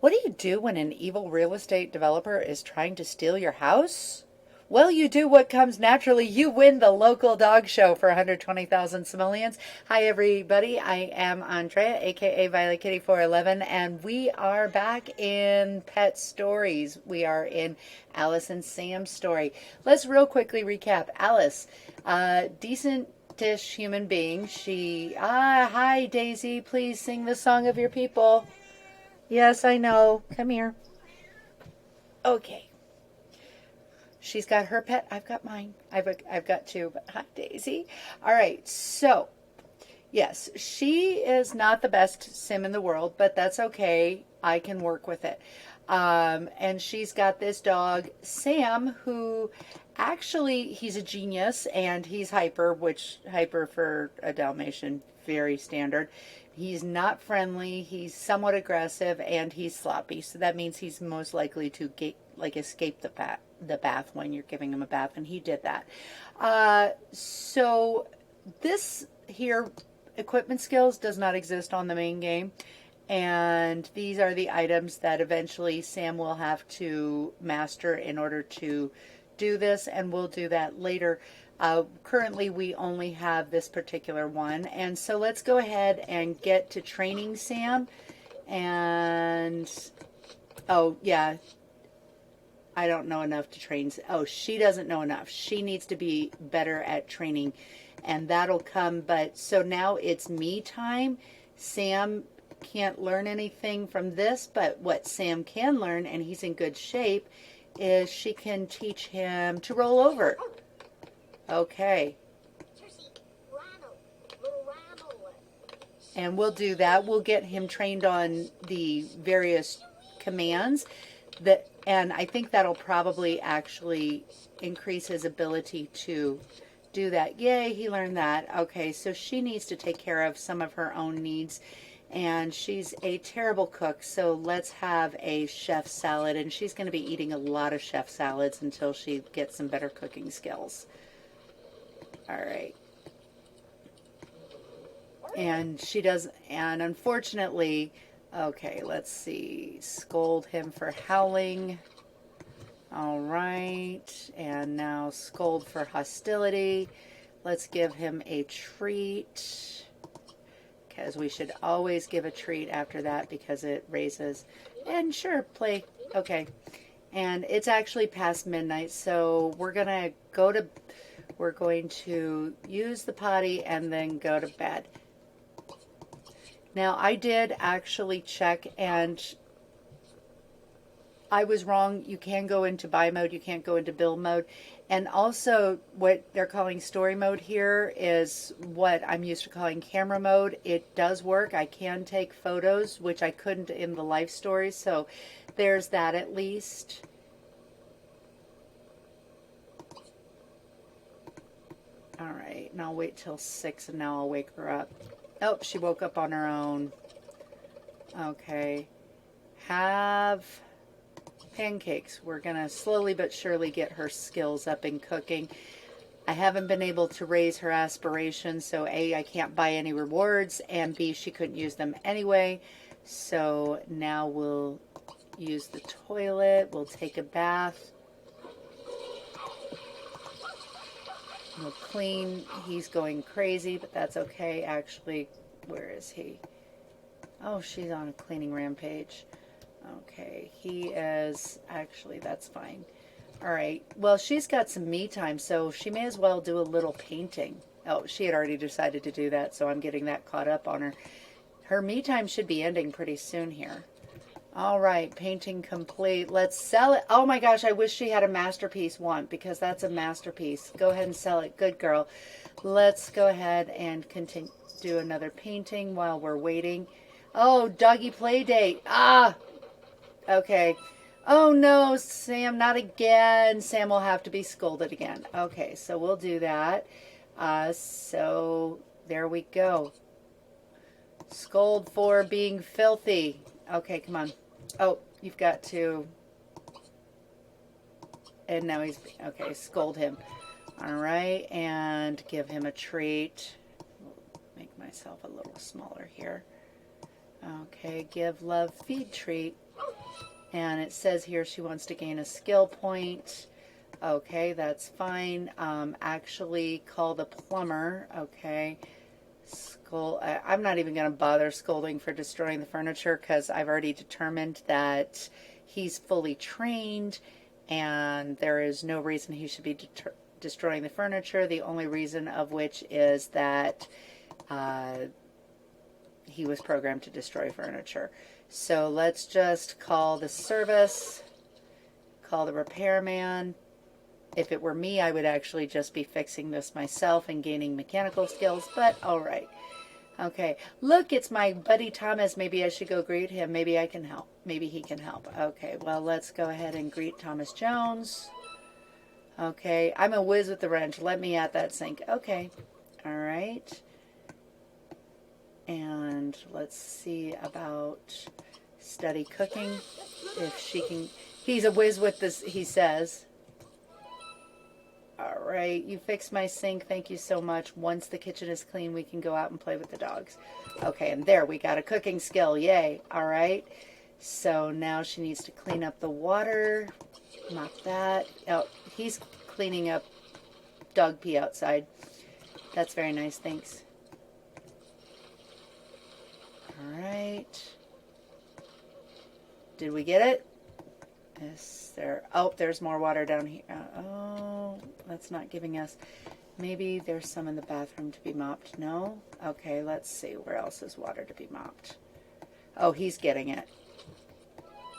What do you do when an evil real estate developer is trying to steal your house? Well, you do what comes naturally. You win the local dog show for 120,000 simoleons. Hi, everybody. I am Andrea, aka Violet Kitty 411, and we are back in Pet Stories. We are in Alice and Sam's story. Let's real quickly recap. Alice, decent-ish human being. Hi, Daisy. Please sing the song of your people. Yes, I know. Come here. Okay. She's got her pet. I've got mine. I've got two. But hi, Daisy. All right. So, yes, she is not the best sim in the world, but that's okay. I can work with it. And she's got this dog, Sam, who actually he's a genius and he's hyper, which hyper for a Dalmatian, very standard. He's not friendly. He's somewhat aggressive and he's sloppy. So that means he's most likely to escape the bath when you're giving him a bath, and he did that. So this here equipment skills does not exist on the main game, and these are the items that eventually Sam will have to master in order to do this, and we'll do that later. Currently we only have this particular one, and so let's go ahead and get to training Sam. And oh yeah, I don't know enough to train. Oh, she doesn't know enough. She needs to be better at training, and that'll come. But so now it's me time. Sam can't learn anything from this, but what Sam can learn, and he's in good shape, is she can teach him to roll over. Okay. And we'll do that. We'll get him trained on the various commands that, and I think that'll probably actually increase his ability to do that. Yay, he learned that. Okay, so she needs to take care of some of her own needs, and she's a terrible cook, so let's have a chef salad, and she's going to be eating a lot of chef salads until she gets some better cooking skills. All right. And she does, and unfortunately, okay, let's see, scold him for howling. All right, and now scold for hostility. Let's give him a treat, because we should always give a treat after that because it raises. And sure, play. Okay, and it's actually past midnight, so we're going to use the potty and then go to bed. Now, I did actually check, and I was wrong. You can go into buy mode. You can't go into build mode. And also, what they're calling story mode here is what I'm used to calling camera mode. It does work. I can take photos, which I couldn't in the life stories. So there's that at least. All right, and I'll wait till 6, and now I'll wake her up. Oh, she woke up on her own. Okay. Have pancakes. We're going to slowly but surely get her skills up in cooking. I haven't been able to raise her aspirations, so A, I can't buy any rewards, and B, she couldn't use them anyway. So now we'll use the toilet. We'll take a bath. We'll clean. He's going crazy, but that's okay. Actually, where is he? Oh, she's on a cleaning rampage. Okay, he is, actually, that's fine. All right, well, she's got some me time, so she may as well do a little painting. Oh, she had already decided to do that, so I'm getting that caught up on her. Her me time should be ending pretty soon here. All right, painting complete. Let's sell it. Oh my gosh, I wish she had a masterpiece one, because that's a masterpiece. Go ahead and sell it. Good girl. Let's go ahead and continue, do another painting while we're waiting. Oh, doggy play date. Ah, okay. Oh no, Sam, not again. Sam will have to be scolded again. Okay, so we'll do that. So there we go. Scold for being filthy. Okay, come on. Oh, you've got to. And now he's, okay, scold him. All right, and give him a treat. Make myself a little smaller here. Okay, give, love, feed, treat. And it says here she wants to gain a skill point. Okay, that's fine. Actually, call the plumber. Okay. I'm not even going to bother scolding for destroying the furniture because I've already determined that he's fully trained and there is no reason he should be destroying the furniture. The only reason of which is that he was programmed to destroy furniture. So let's just call the service, call the repairman. If it were me, I would actually just be fixing this myself and gaining mechanical skills, but all right. Okay, look, it's my buddy Thomas. Maybe I should go greet him. Maybe I can help. Maybe he can help. Okay, well, let's go ahead and greet Thomas Jones. Okay, I'm a whiz with the wrench. Let me at that sink. Okay, all right. And let's see about study cooking. If she can, he's a whiz with this, he says. All right, you fixed my sink. Thank you so much. Once the kitchen is clean, we can go out and play with the dogs. Okay, and there, we got a cooking skill. Yay. All right. So now she needs to clean up the water. Mop that. Oh, he's cleaning up dog pee outside. That's very nice. Thanks. All right. Did we get it? Is there? Oh, there's more water down here. Oh, that's not giving us. Maybe there's some in the bathroom to be mopped. No? Okay, let's see. Where else is water to be mopped? Oh, he's getting it.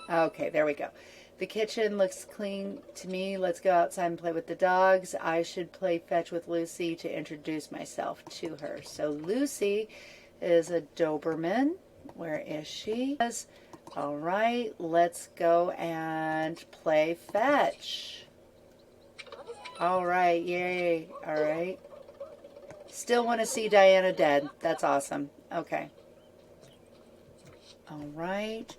Okay, there we go. The kitchen looks clean to me. Let's go outside and play with the dogs. I should play fetch with Lucy to introduce myself to her. So Lucy is a Doberman. Where is she? All right, let's go and play fetch. All right, yay. All right. Still want to see Diana dead. That's awesome. Okay. All right.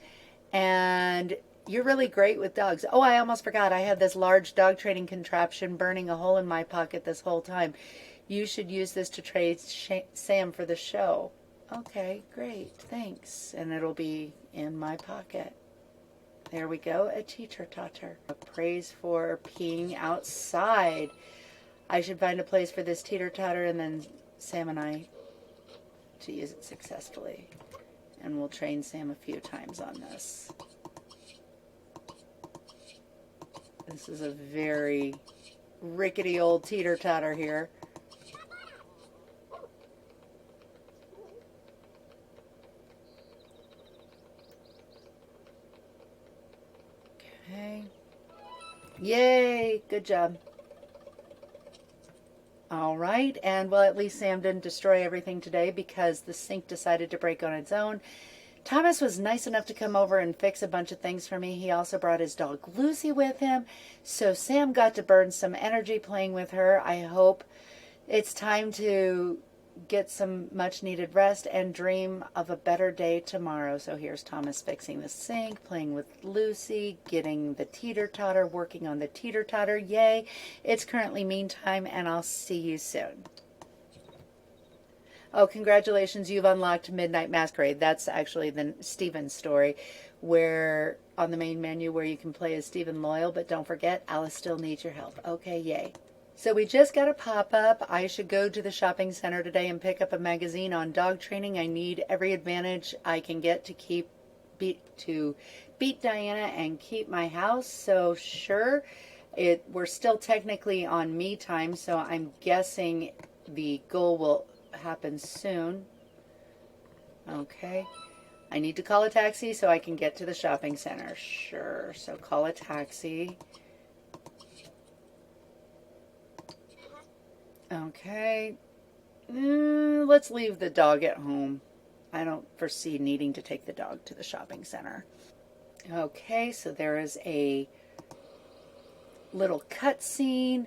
And you're really great with dogs. Oh, I almost forgot. I had this large dog training contraption burning a hole in my pocket this whole time. You should use this to trade Sam for the show. Okay, great. Thanks. And it'll be in my pocket. There we go. A teeter totter. A praise for peeing outside. I should find a place for this teeter totter and then Sam and I to use it successfully. And we'll train Sam a few times on this. This is a very rickety old teeter totter here. Okay. Yay! Good job. All right, and well, at least Sam didn't destroy everything today because the sink decided to break on its own. Thomas was nice enough to come over and fix a bunch of things for me. He also brought his dog Lucy with him, so Sam got to burn some energy playing with her. I hope it's time to get some much needed rest and dream of a better day tomorrow. So here's Thomas fixing the sink, playing with Lucy, getting the teeter-totter, working on the teeter-totter. Yay! It's currently meantime, and I'll see you soon. Oh, congratulations, you've unlocked Midnight Masquerade. That's actually the Stephen story, where on the main menu where you can play as Stephen Loyal, but don't forget, Alice still needs your help. Okay, yay. So we just got a pop-up. I should go to the shopping center today and pick up a magazine on dog training. I need every advantage I can get to beat Diana and keep my house. So sure, we're still technically on me time, so I'm guessing the goal will happen soon. Okay. I need to call a taxi so I can get to the shopping center. Sure. So call a taxi. Okay. Let's leave the dog at home. I don't foresee needing to take the dog to the shopping center. Okay, so there is a little cutscene,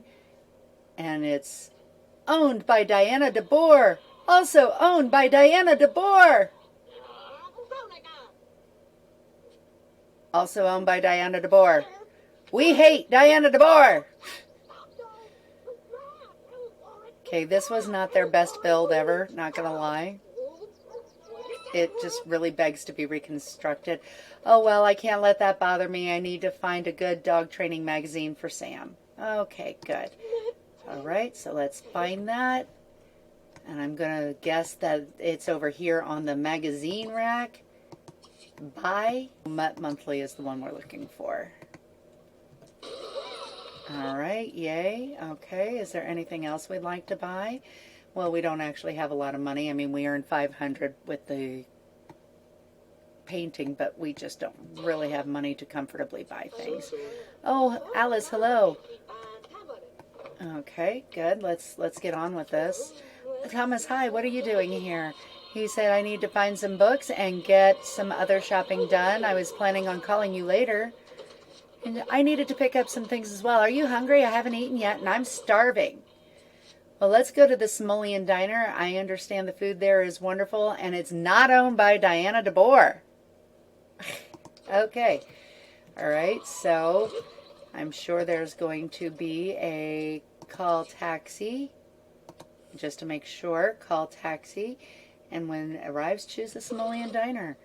and it's owned by Diana DeBoer. Also owned by Diana DeBoer. Also owned by Diana DeBoer. We hate Diana DeBoer. Okay, this was not their best build ever, not gonna lie. it just really begs to be reconstructed. Oh, well, I can't let that bother me. I need to find a good dog training magazine for Sam. Okay, good. All right, so let's find that. And I'm going to guess that it's over here on the magazine rack. Buy. Mutt Monthly is the one we're looking for. All right, yay. Okay, is there anything else we'd like to buy? Well, we don't actually have a lot of money. I mean, we earned $500 with the painting, but we just don't really have money to comfortably buy things. Oh, Alice, hello. Okay, good. Let's get on with this. Thomas, hi. What are you doing here? He said I need to find some books and get some other shopping done. I was planning on calling you later. And I needed to pick up some things as well. Are you hungry? I haven't eaten yet, and I'm starving. Well, let's go to the Simoleon Diner. I understand the food there is wonderful, and it's not owned by Diana DeBoer. Okay. All right, so I'm sure there's going to be a call taxi. Just to make sure, call taxi. And when it arrives, choose the Simoleon Diner.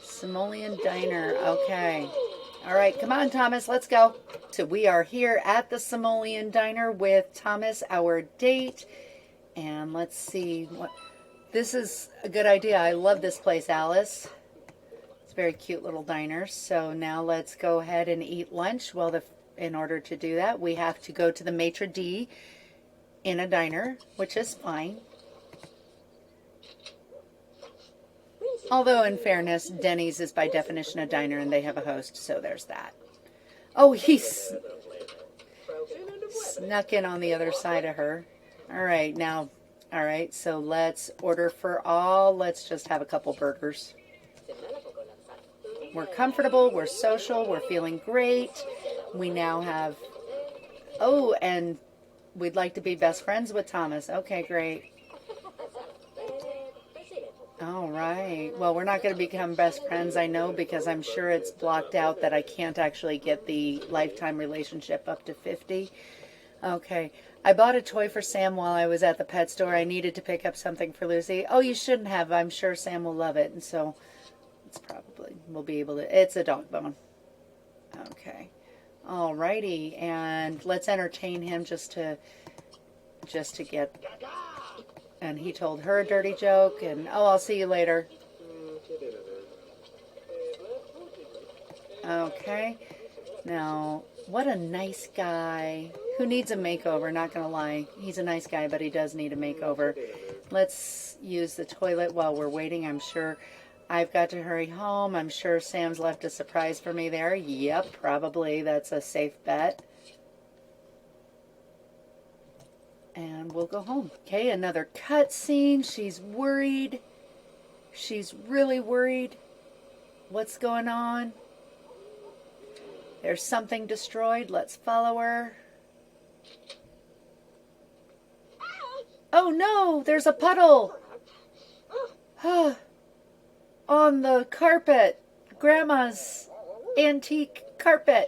Simoleon Diner, okay. All right, come on, Thomas, let's go. So we are here at the Simoleon Diner with Thomas, our date. And let's see what. This is a good idea. I love this place, Alice. It's a very cute little diner. So now let's go ahead and eat lunch. Well, in order to do that, we have to go to the maitre d' in a diner, which is fine. Although, in fairness, Denny's is by definition a diner and they have a host, so there's that. Oh, he's snuck in on the other side of her. All right, now, all right, so let's order for all. Let's just have a couple burgers. We're comfortable, we're social, we're feeling great. We now have, oh, and we'd like to be best friends with Thomas. Okay, great. All right. Well, we're not going to become best friends, I know, because I'm sure it's blocked out that I can't actually get the lifetime relationship up to 50. Okay. I bought a toy for Sam while I was at the pet store. I needed to pick up something for Lucy. Oh, you shouldn't have. I'm sure Sam will love it. And so it's probably, we'll be able to, it's a dog bone. Okay. All righty. And let's entertain him just to get... And he told her a dirty joke, and oh, I'll see you later. Okay. Now, what a nice guy. Who needs a makeover? Not going to lie. He's a nice guy, but he does need a makeover. Let's use the toilet while we're waiting. I'm sure I've got to hurry home. I'm sure Sam's left a surprise for me there. Yep, probably. That's a safe bet. And we'll go home. Okay, another cut scene. She's worried. She's really worried. What's going on? There's something destroyed. Let's follow her. Oh no, there's a puddle. On the carpet. Grandma's antique carpet.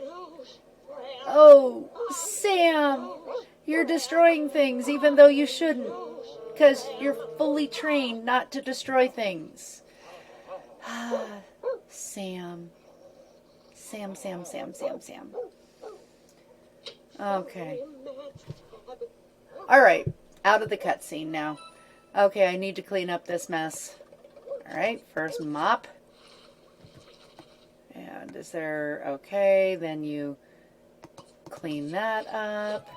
Oh, Sam. You're destroying things even though you shouldn't, because you're fully trained not to destroy things. Sam. Sam. Okay. All right, out of the cutscene now. Okay, I need to clean up this mess. All right, first mop. And is there, okay, then you clean that up.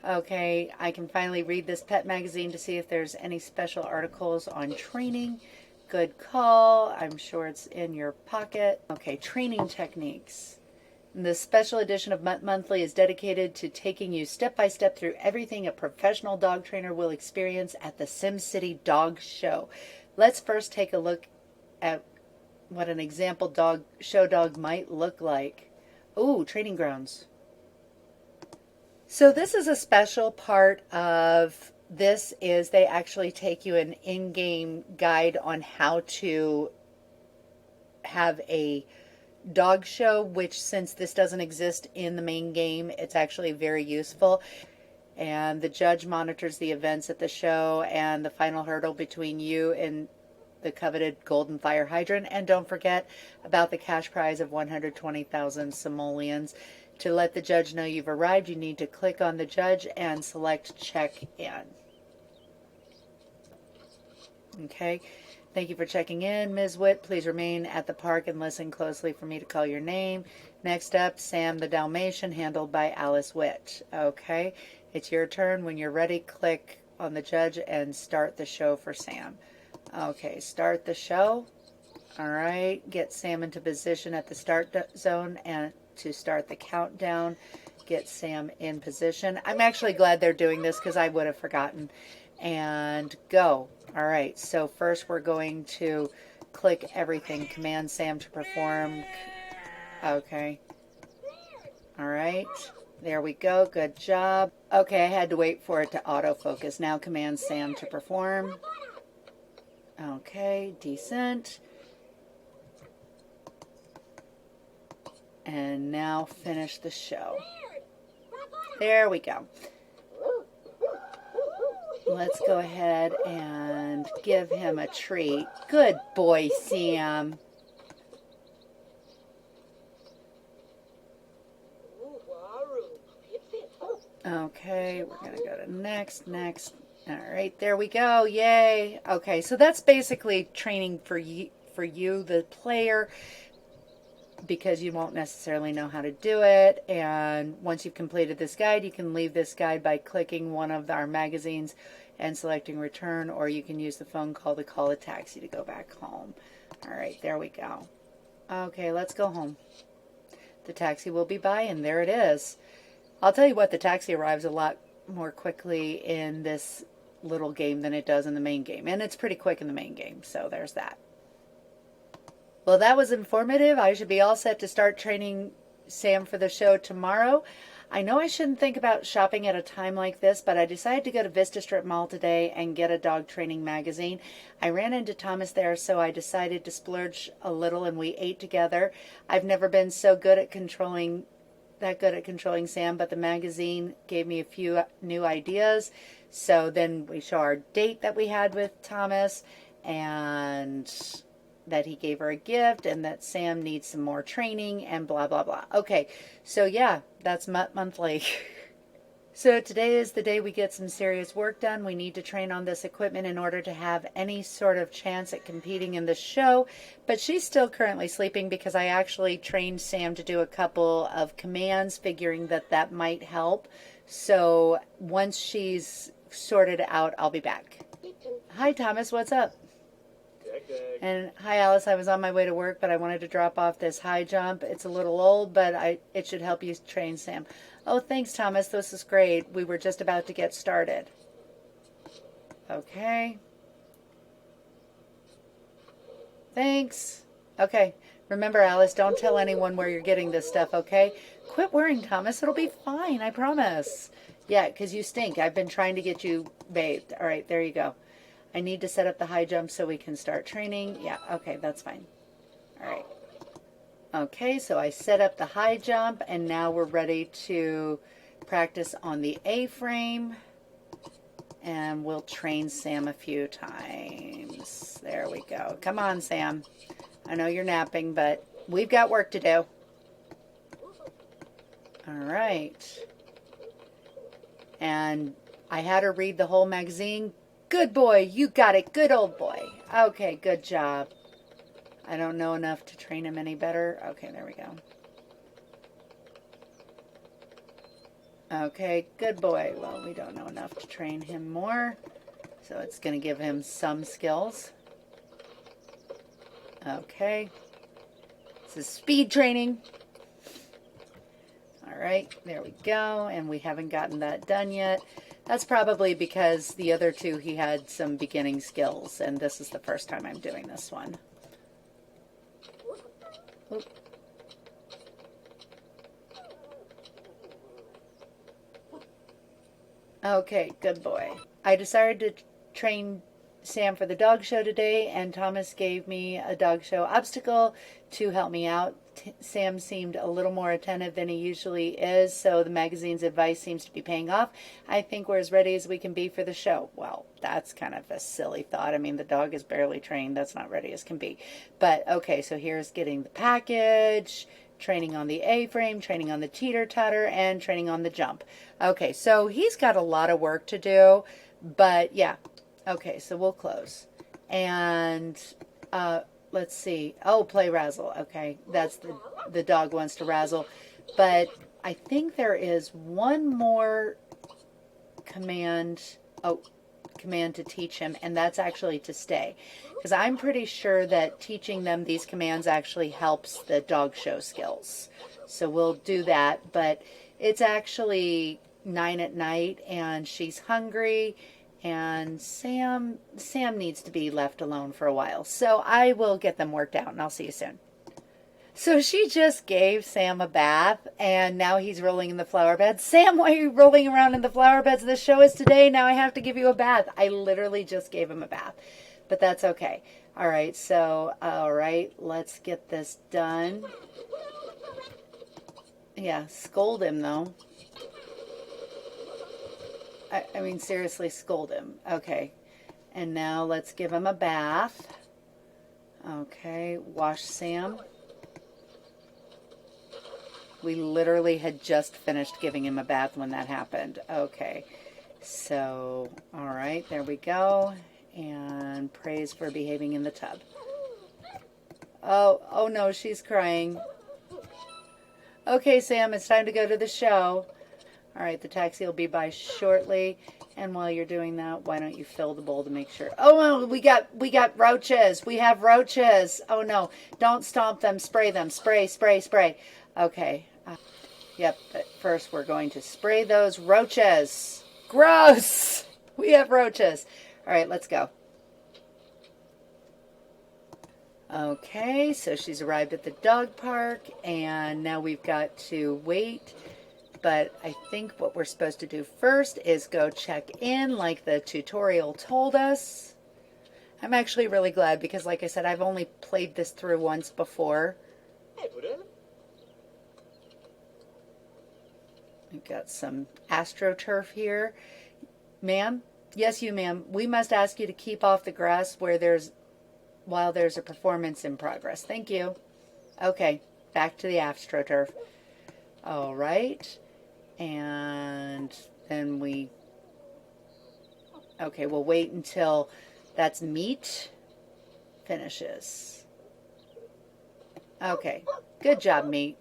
Okay, I can finally read this pet magazine to see if there's any special articles on training. Good call. I'm sure it's in your pocket. Okay, training techniques. The special edition of Mutt Monthly is dedicated to taking you step by step through everything a professional dog trainer will experience at the SimCity Dog Show. Let's first take a look at what an example show dog might look like. Ooh, training grounds. So this is a special part of this is they actually take you an in-game guide on how to have a dog show, which since this doesn't exist in the main game, it's actually very useful. And the judge monitors the events at the show, and the final hurdle between you and the coveted golden fire hydrant. And don't forget about the cash prize of 120,000 simoleons. To let the judge know you've arrived, you need to click on the judge and select check in. Okay. Thank you for checking in, Ms. Witt. Please remain at the park and listen closely for me to call your name. Next up, Sam the Dalmatian, handled by Alice Witt. Okay, it's your turn. When you're ready, click on the judge and start the show for Sam. Okay, start the show. All right, get Sam into position at the start zone and to start the countdown. Get Sam in position. I'm actually glad they're doing this because I would have forgotten. And go. All right, so first we're going to click everything. Command Sam to perform. Okay. All right, there we go. Good job. Okay, I had to wait for it to autofocus. Now command Sam to perform. Okay, decent. And now finish the show. There we go. Let's go ahead and give him a treat. Good boy, Sam. Okay, we're going to go to next. All right, there we go. Yay. Okay, so that's basically training for you, the player, because you won't necessarily know how to do it. And once you've completed this guide, you can leave this guide by clicking one of our magazines and selecting return, or you can use the phone call to call a taxi to go back home. All right, there we go. Okay, let's go home. The taxi will be by, and there it is. I'll tell you what, the taxi arrives a lot more quickly in this little game than it does in the main game. And it's pretty quick in the main game, so there's that. Well, that was informative. I should be all set to start training Sam for the show tomorrow. I know I shouldn't think about shopping at a time like this, but I decided to go to Vista Strip Mall today and get a dog training magazine. I ran into Thomas there, so I decided to splurge a little, and we ate together. I've never been so good at controlling Sam, but the magazine gave me a few new ideas. So then we show our date that we had with Thomas, and that he gave her a gift, and that Sam needs some more training, and blah, blah, blah. Okay, so yeah, that's monthly. So today is the day we get some serious work done. We need to train on this equipment in order to have any sort of chance at competing in the show. But she's still currently sleeping because I actually trained Sam to do a couple of commands, figuring that that might help. So once she's sorted out, I'll be back. Hi, Thomas. What's up? And hi, Alice. I was on my way to work, but I wanted to drop off this high jump. It's a little old, but it should help you train Sam. Oh, thanks, Thomas. This is great. We were just about to get started. Okay. Thanks. Okay. Remember, Alice, don't tell anyone where you're getting this stuff, okay? Quit worrying, Thomas. It'll be fine. I promise. Yeah, because you stink. I've been trying to get you bathed. All right, there you go. I need to set up the high jump so we can start training. Yeah, okay, that's fine. All right. Okay, so I set up the high jump, and now we're ready to practice on the A-frame, and we'll train Sam a few times. There we go. Come on, Sam. I know you're napping, but we've got work to do. All right. And I had her read the whole magazine. Good boy, you got it. Good old boy. Okay, good job. I don't know enough to train him any better. Okay, there we go. Okay, good boy. Well, we don't know enough to train him more, so it's going to give him some skills. Okay. This is speed training. All right, there we go, and we haven't gotten that done yet. That's probably because the other two he had some beginning skills, and this is the first time I'm doing this one. Oop. Okay, good boy. I decided to train Sam for the dog show today, and Thomas gave me a dog show obstacle to help me out Sam seemed a little more attentive than he usually is, so the magazine's advice seems to be paying off. I think we're as ready as we can be for the show. Well, that's kind of a silly thought. I mean, the dog is barely trained. That's not ready as can be. But, okay, so here's getting the package, training on the A-frame, training on the teeter-totter, and training on the jump. Okay, so he's got a lot of work to do, but yeah. Okay, so we'll close. And let's see. Oh, play razzle. Okay, that's the dog wants to razzle. But I think there is one more command. Oh, command to teach him, and that's actually to stay. Because I'm pretty sure that teaching them these commands actually helps the dog show skills. So we'll do that. But it's actually 9 at night, and she's hungry. And Sam needs to be left alone for a while. So I will get them worked out, and I'll see you soon. So she just gave Sam a bath, and now he's rolling in the flower bed. Sam, why are you rolling around in the flower beds? The show is today. Now I have to give you a bath. I literally just gave him a bath, but that's okay. All right, so, all right, let's get this done. Yeah, scold him, though. I mean, seriously, scold him. Okay. And now let's give him a bath. Okay. Wash Sam. We literally had just finished giving him a bath when that happened. Okay. So, all right. There we go. And praise for behaving in the tub. Oh no, she's crying. Okay, Sam, it's time to go to the show. All right, the taxi will be by shortly. And while you're doing that, why don't you fill the bowl to make sure? Oh, no, we got roaches. We have roaches. Oh, no. Don't stomp them. Spray them. Spray, spray, spray. Okay. Yep, but first we're going to spray those roaches. Gross. We have roaches. All right, let's go. Okay, so she's arrived at the dog park, and now we've got to wait. But I think what we're supposed to do first is go check in like the tutorial told us. I'm actually really glad because, like I said, I've only played this through once before. We've got some AstroTurf here. Ma'am? Yes, you, ma'am. We must ask you to keep off the grass while there's a performance in progress. Thank you. Okay, back to the AstroTurf. All right. And then okay, we'll wait until that's meat finishes. Okay, good job, meat.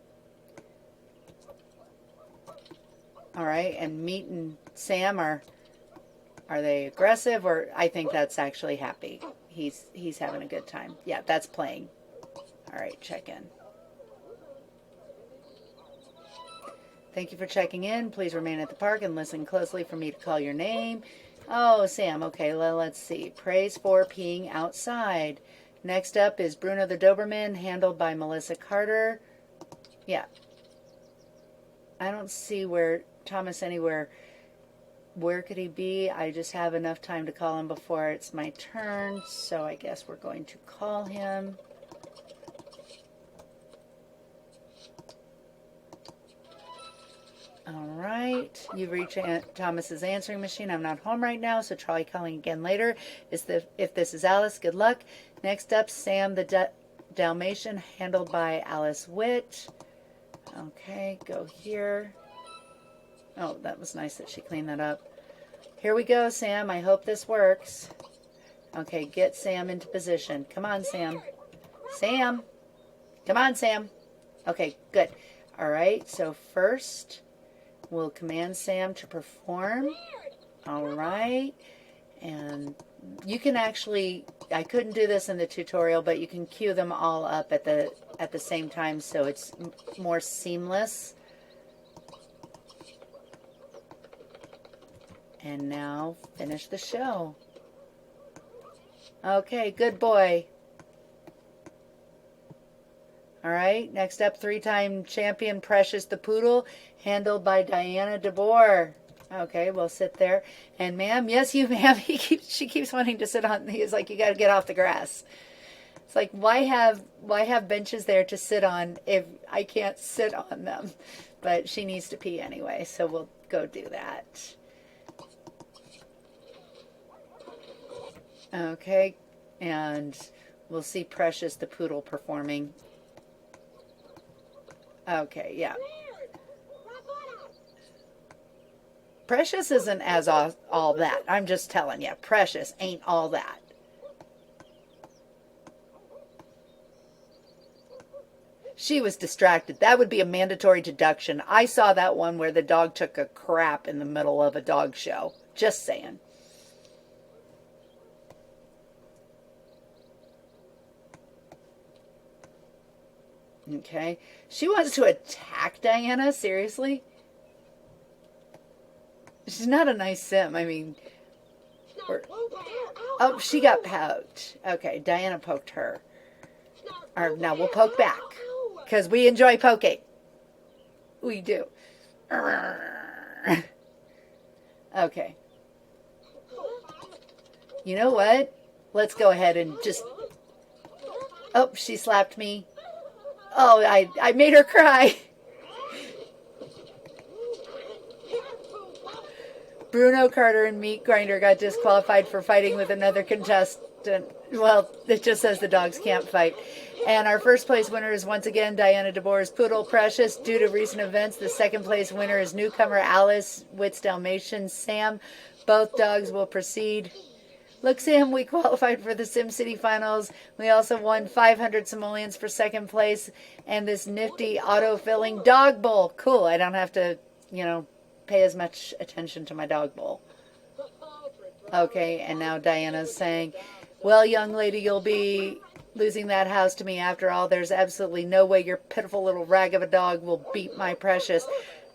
All right, and meat and Sam are they aggressive, or I think that's actually happy. He's having a good time. Yeah, that's playing. All right, check in. Thank you for checking in. Please remain at the park and listen closely for me to call your name. Oh, Sam. Okay, let's see. Praise for peeing outside. Next up is Bruno the Doberman, handled by Melissa Carter. Yeah. I don't see where Thomas anywhere. Where could he be? I just have enough time to call him before it's my turn, so I guess we're going to call him. All right, you've reached Thomas's answering machine. I'm not home right now, so try calling again later. If this is Alice, good luck. Next up, Sam the Dalmatian, handled by Alice Witt. Okay, go here. Oh, that was nice that she cleaned that up. Here we go, Sam. I hope this works. Okay, get Sam into position. Come on, Sam. Sam. Come on, Sam. Okay, good. All right, so first we'll command Sam to perform. All right. And you can actually, I couldn't do this in the tutorial, but you can cue them all up at the same time so it's more seamless. And now finish the show. Okay, good boy. All right, next up, 3-time champion Precious the Poodle, handled by Diana DeBoer. Okay, we'll sit there. And ma'am, yes, you ma'am, she keeps wanting to sit on, he's like, you got to get off the grass. It's like, why have benches there to sit on if I can't sit on them? But she needs to pee anyway, so we'll go do that. Okay, and we'll see Precious the poodle performing. Okay, yeah. Precious isn't as all that. I'm just telling you, Precious ain't all that. She was distracted. That would be a mandatory deduction. I saw that one where the dog took a crap in the middle of a dog show. Just saying. Okay. She wants to attack Diana? Seriously? She's not a nice sim. I mean... Oh, she got poked. Okay, Diana poked her. Now we'll poke back. Because we enjoy poking. We do. Okay. You know what? Let's go ahead and just... Oh, she slapped me. Oh, I made her cry. Bruno Carter and Meat Grinder got disqualified for fighting with another contestant. Well, it just says the dogs can't fight. And our first place winner is once again Diana DeBoer's Poodle Precious. Due to recent events, the second place winner is newcomer Alice Witt's Dalmatian Sam. Both dogs will proceed. Look, Sam, we qualified for the SimCity finals. We also won 500 simoleons for second place and this nifty auto-filling dog bowl. Cool, I don't have to, pay as much attention to my dog bowl. Okay, and now Diana's saying, well, young lady, you'll be losing that house to me after all. There's absolutely no way your pitiful little rag of a dog will beat my Precious.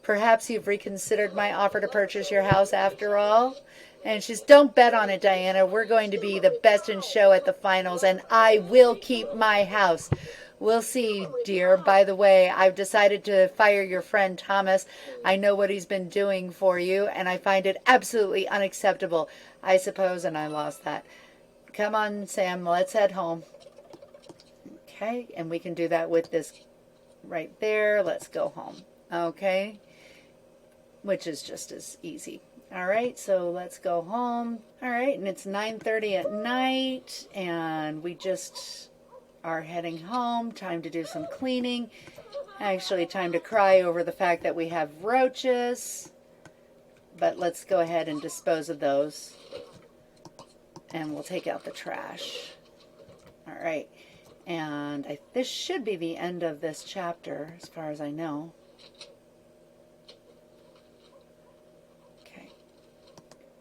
Perhaps you've reconsidered my offer to purchase your house after all? And she's, don't bet on it, Diana. We're going to be the best in show at the finals, and I will keep my house. We'll see, dear. By the way, I've decided to fire your friend Thomas. I know what he's been doing for you, and I find it absolutely unacceptable. I suppose, and I lost that. Come on, Sam, let's head home. Okay, and we can do that with this right there. Let's go home. Okay, which is just as easy. All right, so let's go home. All right, and it's 9:30 at night, and we just are heading home. Time to do some cleaning. Actually, time to cry over the fact that we have roaches. But let's go ahead and dispose of those. And we'll take out the trash. All right, and this should be the end of this chapter, as far as I know.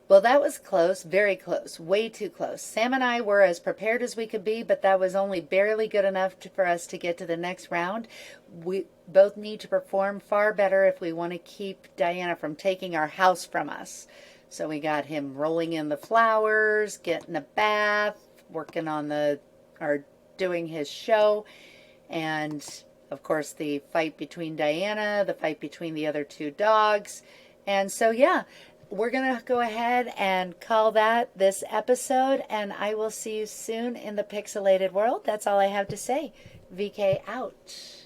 Well, that was close, very close, way too close. Sam and I were as prepared as we could be, but that was only barely good enough for us to get to the next round. We both need to perform far better if we want to keep Diana from taking our house from us. So we got him rolling in the flowers, getting a bath, working on doing his show, and of course the fight between Diana, the fight between the other two dogs. And so, yeah. We're going to go ahead and call that this episode, and I will see you soon in the pixelated world. That's all I have to say. VK out.